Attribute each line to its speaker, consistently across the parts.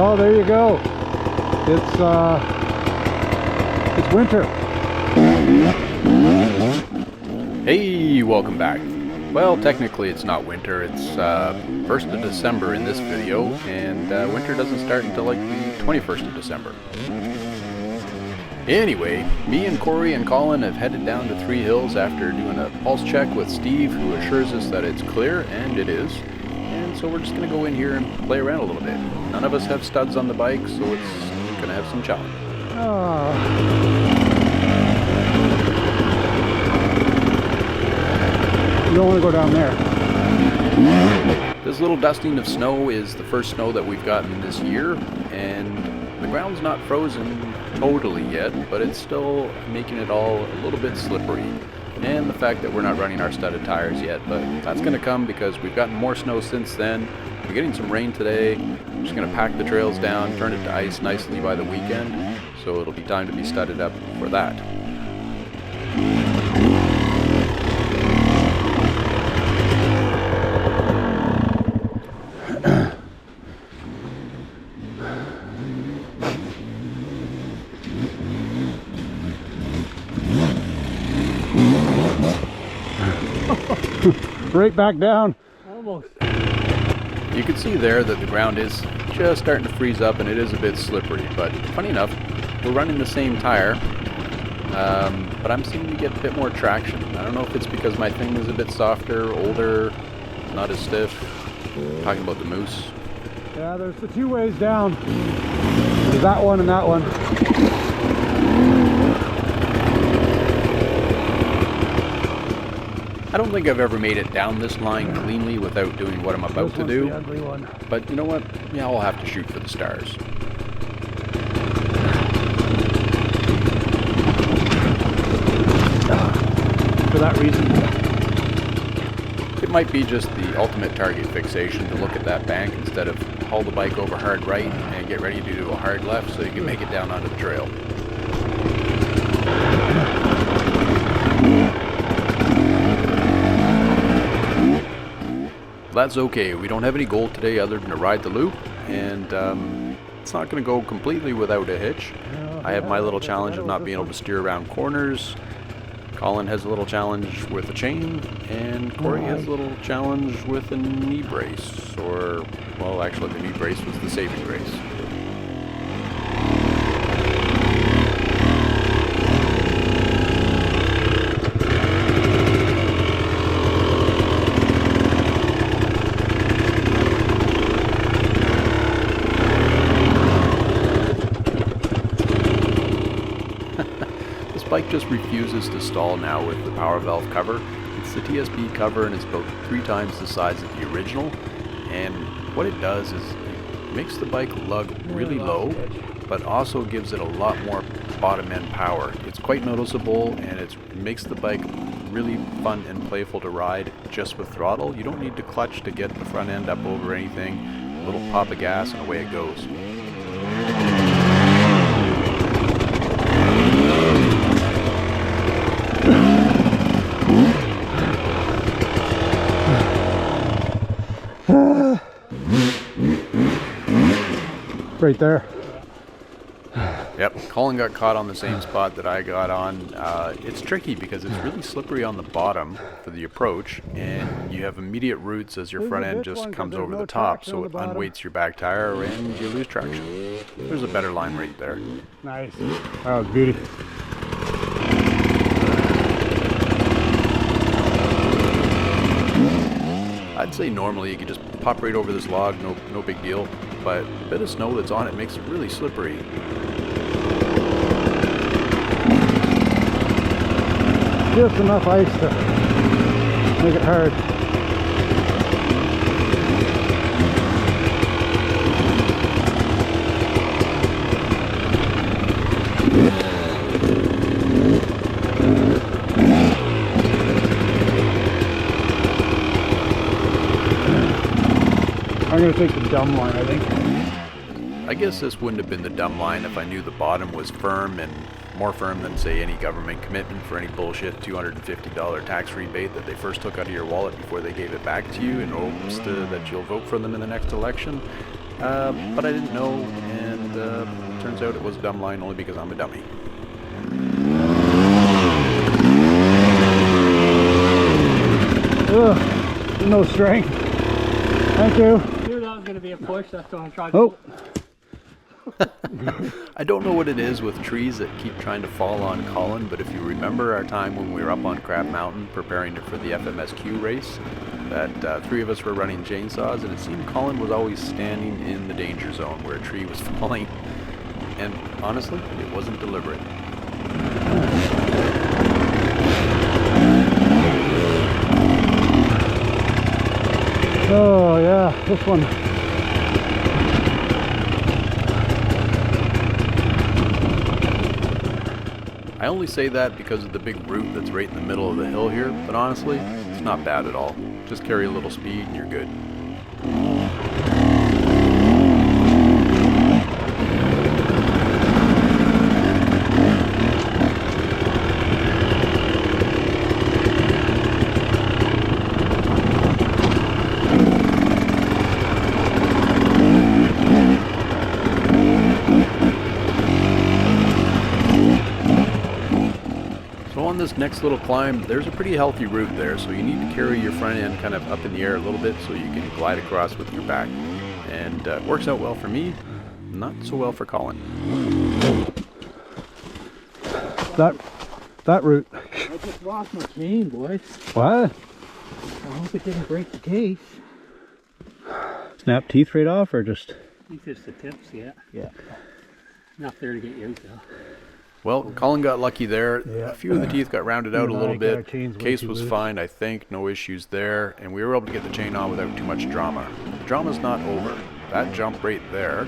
Speaker 1: Well, there you go. It's winter.
Speaker 2: Hey, welcome back. Well, technically it's not winter, it's 1st of December in this video, and winter doesn't start until like the 21st of December. Anyway, me and Corey and Colin have headed down to Three Hills after doing a pulse check with Steve, who assures us that it's clear, and it is. And so we're just going to go in here and play around a little bit. None of us have studs on the bike, so it's going to have some challenge.
Speaker 1: You don't want to go down there.
Speaker 2: This little dusting of snow is the first snow that we've gotten this year, and the ground's not frozen totally yet, but it's still making it all a little bit slippery. And the fact that we're not running our studded tires yet, but that's going to come because we've gotten more snow since then. We're getting some rain today. I'm just going to pack the trails down, turn it to ice nicely by the weekend, so it'll be time to be studded up for that.
Speaker 1: Right back down.
Speaker 3: Almost.
Speaker 2: You can see there that the ground is just starting to freeze up and it is a bit slippery, but funny enough, we're running the same tire, but I'm seeming to get a bit more traction. I don't know if it's because my thing is a bit softer, older, not as stiff. I'm talking about the Moose.
Speaker 1: Yeah, there's the two ways down. There's that one and that one.
Speaker 2: I don't think I've ever made it down this line cleanly without doing what I'm about to do.
Speaker 1: The ugly one.
Speaker 2: But you know what? Yeah, I'll have to shoot for the stars.
Speaker 1: For that reason.
Speaker 2: It might be just the ultimate target fixation to look at that bank instead of haul the bike over hard right and get ready to do a hard left so you can make it down onto the trail. That's okay. We don't have any goal today other than to ride the loop, and it's not going to go completely without a hitch. I have my little challenge of not being able to steer around corners. Colin has a little challenge with a chain, and Corey has a little challenge with a knee brace, or, well, actually the knee brace was the saving grace. Bike just refuses to stall now with the power valve cover. It's the TSP cover and it's about 3 times the size of the original, and what it does is it makes the bike lug really low but also gives it a lot more bottom end power. It's quite noticeable, and it makes the bike really fun and playful to ride just with throttle. You don't need to clutch to get the front end up over anything. A little pop of gas and away it goes.
Speaker 1: Right there.
Speaker 2: Yep, Colin got caught on the same spot that I got on. It's tricky because it's really slippery on the bottom for the approach, and you have immediate roots as your front end just comes over the top, so it unweights your back tire and you lose traction. There's a better line right there.
Speaker 1: Nice. That was beauty.
Speaker 2: I'd say normally you could just pop right over this log, no big deal, but a bit of snow that's on it makes it really slippery.
Speaker 1: Just enough ice to make it hard. I'm going to take the dumb line, I think.
Speaker 2: I guess this wouldn't have been the dumb line if I knew the bottom was firm, and more firm than, say, any government commitment for any bullshit $250 tax rebate that they first took out of your wallet before they gave it back to you in hopes that you'll vote for them in the next election. but I didn't know, and turns out it was a dumb line only because I'm a dummy.
Speaker 1: Ugh, no strength. Thank you.
Speaker 3: I knew that was going to be a push, that's why I tried to.
Speaker 1: Oh.
Speaker 2: I don't know what it is with trees that keep trying to fall on Colin, but if you remember our time when we were up on Crab Mountain preparing for the FMSQ race, that 3 of us were running chainsaws, and it seemed Colin was always standing in the danger zone where a tree was falling, and honestly, it wasn't deliberate.
Speaker 1: Oh yeah, this one.
Speaker 2: I only say that because of the big root that's right in the middle of the hill here, but honestly, it's not bad at all. Just carry a little speed and you're good. On this next little climb, there's a pretty healthy route there, so you need to carry your front end kind of up in the air a little bit so you can glide across with your back. And it works out well for me, not so well for Colin.
Speaker 1: That route.
Speaker 3: I just lost my chain, boys.
Speaker 1: What?
Speaker 3: I hope it didn't break the case.
Speaker 1: Snap teeth right off or just?
Speaker 3: These are the tips, yeah.
Speaker 1: Yeah.
Speaker 3: Enough there to get you out though.
Speaker 2: Well, Colin got lucky there.
Speaker 1: Yeah.
Speaker 2: A few of the teeth got rounded out a little bit.
Speaker 1: Case
Speaker 2: Case was fine, I think. No issues there. And we were able to get the chain on without too much drama. The drama's not over. That jump right there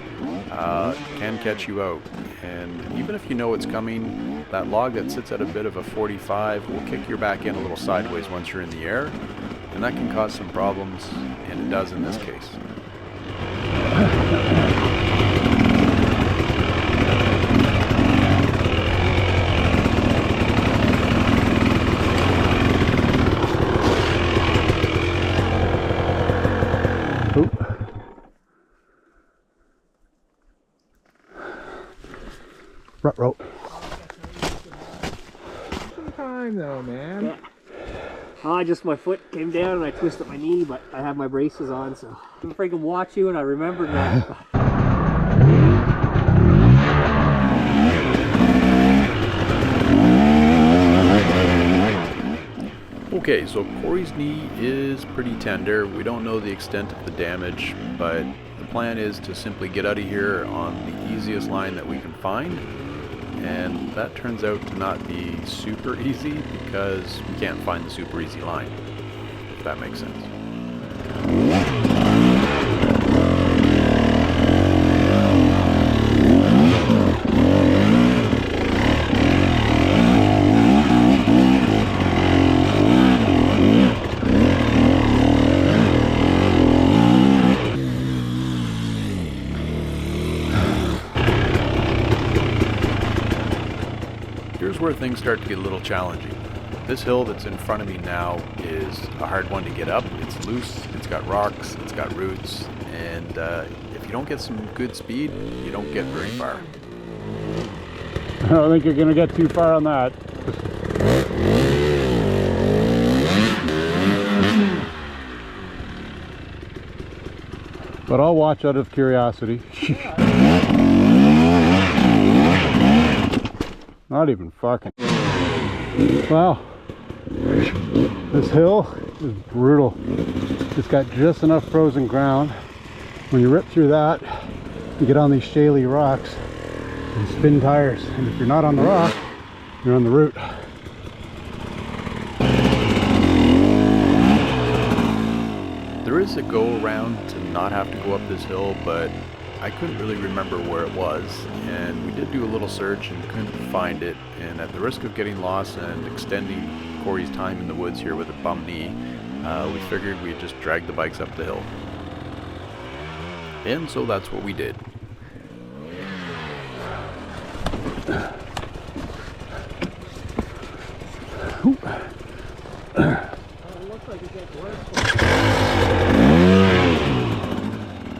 Speaker 2: can catch you out. And even if you know it's coming, that log that sits at a bit of a 45 will kick your back in a little sideways once you're in the air. And that can cause some problems, and it does in this case.
Speaker 1: Rut rope.
Speaker 4: Some time though, man.
Speaker 3: Yeah. My foot came down and I twisted my knee, but I have my braces on, so I can freaking watch you and I remembered that.
Speaker 2: Okay, so Corey's knee is pretty tender. We don't know the extent of the damage, but the plan is to simply get out of here on the easiest line that we can find. And that turns out to not be super easy because we can't find the super easy line, if that makes sense. Here's where things start to get a little challenging. This hill that's in front of me now is a hard one to get up. It's loose, it's got rocks, it's got roots, and if you don't get some good speed, you don't get very far.
Speaker 1: I don't think you're gonna get too far on that. But I'll watch out of curiosity. Not even fucking. Wow. This hill is brutal. It's got just enough frozen ground. When you rip through that, you get on these shaly rocks and spin tires. And if you're not on the rock, you're on the route.
Speaker 2: There is a go around to not have to go up this hill, but I couldn't really remember where it was, and we did do a little search and couldn't find it, and at the risk of getting lost and extending Corey's time in the woods here with a bum knee, we figured we'd just drag the bikes up the hill. And so that's what we did.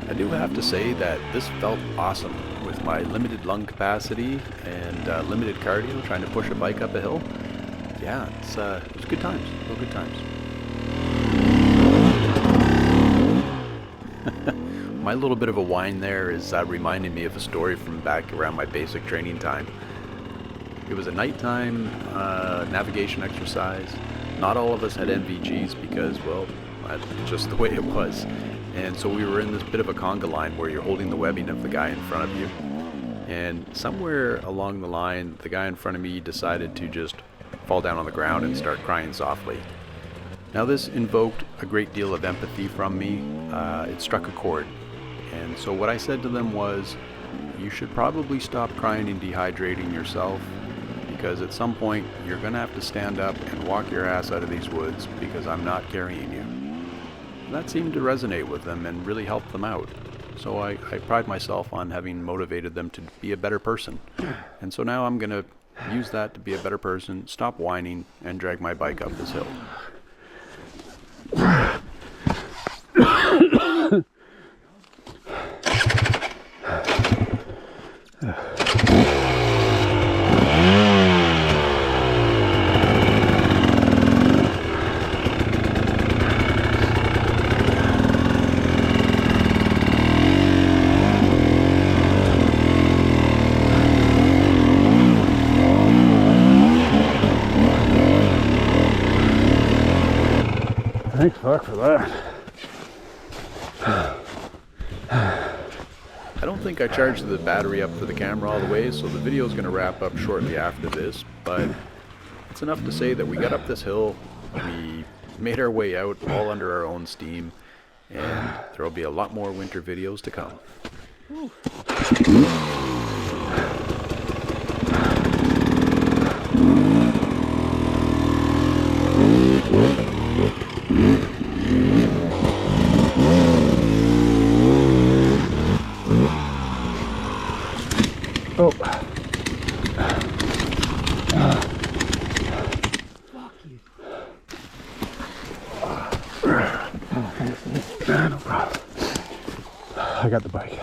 Speaker 2: I do have to say that this felt awesome with my limited lung capacity and limited cardio trying to push a bike up a hill. Yeah, it was good times, real good times. My little bit of a whine there is reminding me of a story from back around my basic training time. It was a nighttime navigation exercise. Not all of us had NVGs because, well, that's just the way it was. And so we were in this bit of a conga line where you're holding the webbing of the guy in front of you. And somewhere along the line, the guy in front of me decided to just fall down on the ground and start crying softly. Now this invoked a great deal of empathy from me. It struck a chord. And so what I said to them was, you should probably stop crying and dehydrating yourself, because at some point you're going to have to stand up and walk your ass out of these woods because I'm not carrying you. That seemed to resonate with them and really help them out. So I pride myself on having motivated them to be a better person. And so now I'm going to use that to be a better person, stop whining, and drag my bike up this hill.
Speaker 1: Thanks, fuck, for that.
Speaker 2: I don't think I charged the battery up for the camera all the way, so the video is going to wrap up shortly after this, but it's enough to say that we got up this hill, we made our way out all under our own steam, and there will be a lot more winter videos to come.
Speaker 1: Oh. No problem. I got the bike.